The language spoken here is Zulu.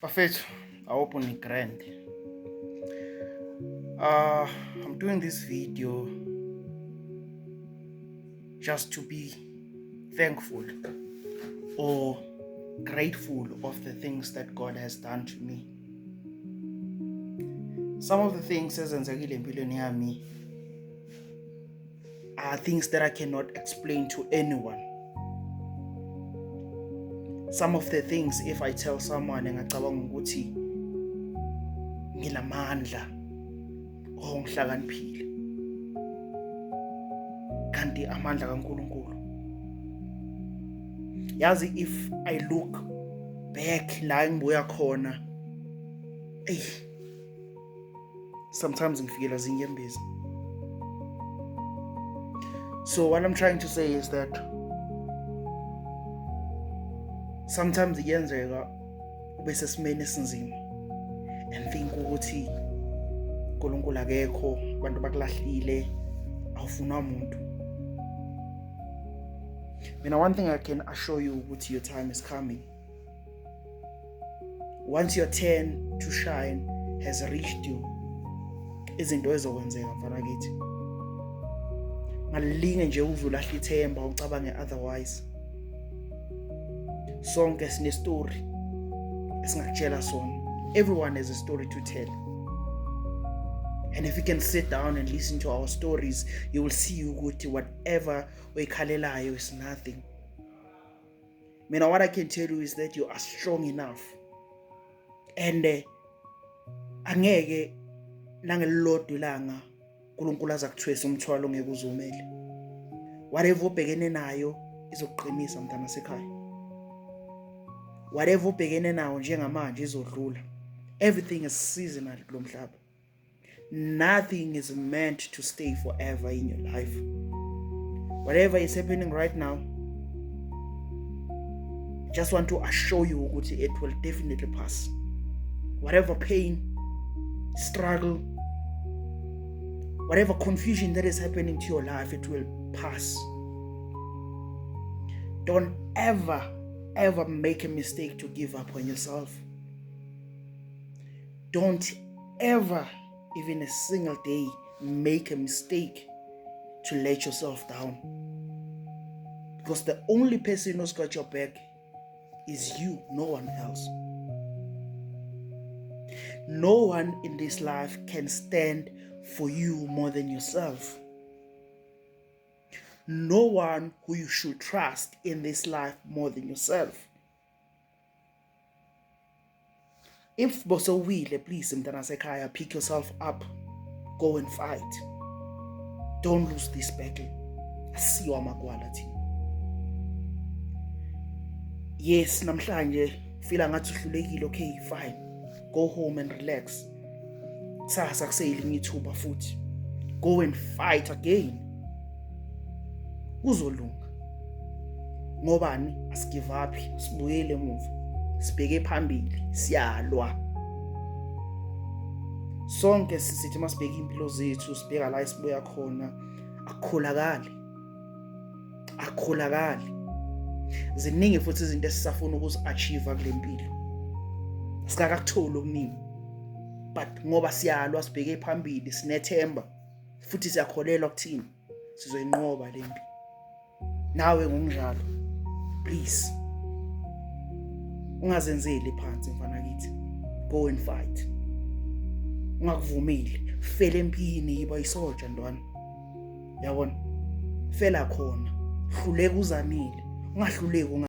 Bafethu, awupho ni grand. I'm doing this video just to be thankful or grateful of the things that God has done to me. Some of the things ezenzekile empilweni yami are things that I cannot explain to anyone. Some of the things, if I tell someone engacabanga ukuthi nginamandla or ngihlakaniphile, kanti amandla kaNkulunkulu. Yazi, if I look back la engibuya khona, sometimes ngifikela zinyembezi. So what I'm trying to say is that sometimes iyenzeka ube sesimene esinzima and think ukuthi uNkulunkulu akekho, abantu bakulahlile, awufuna umuntu. One thing I can assure you ukuthi your time is coming. Once your turn to shine has reached you, izinto ezokwenzeka mfana kithi. Ngalinge nje uzulahle ithemba ucabange otherwise. Sonke sine story esingakutshela sona. Everyone has a story to tell. And if you can sit down and listen to our stories, you will see ukuthi whatever oyikhalelayo is nothing. What I can tell you is that you are strong enough. And angeke nangelilodwa ilanga uNkulunkulu azakuthwesa umthwalo ongeke uzumele. Whatever ubhekene nayo izokuqinisa mntana sekhaya. Whatever ubhekene nawo njengamanje izodlula. Everything is seasonal kulo mhlaba. Nothing is meant to stay forever in your life. Whatever is happening right now, I just want to assure you ukuthi it will definitely pass. Whatever pain, struggle, whatever confusion that is happening to your life, it will pass. Don't ever make a mistake to give up on yourself. Don't ever, even a single day, make a mistake to let yourself down. Because the only person who's got your back is you, no one else. No one in this life can stand for you more than yourself. No one who you should trust in this life more than yourself. If bosowile, please mntana sekhaya, pick yourself up, go and fight. Don't lose this battle. Asiwa amagwala thina. Yes, namhlanje feel ngathi uhlulekile, okay, fine. Go home and relax. Sasa kuseyilinye ithuba futhi. Go and fight again. Uzolunga. Ngobani? Asigive up, sibuyele emuva. Sibheke phambili, siyalwa. Sonke sisithi masibheka impilo zethu, sibheka la isibuya khona, akukholakali. Ziningi futhi izinto esisafuna ukuzi-achieve kule mpilo. Sikakakutholi okuningi. But ngoba siyalwa, sibheke phambili, sinethemba, futhi siyakholelwa kuthina, sizoyinqoba le mpi. Nawe ngokunjalo, please, ungazenzeli phansi mfana kithi. Go and fight. Ungakuvumeli fela empini yiba isoja ntwana. Yabona? Fela khona. Hluleka uzamile. Ungahluleki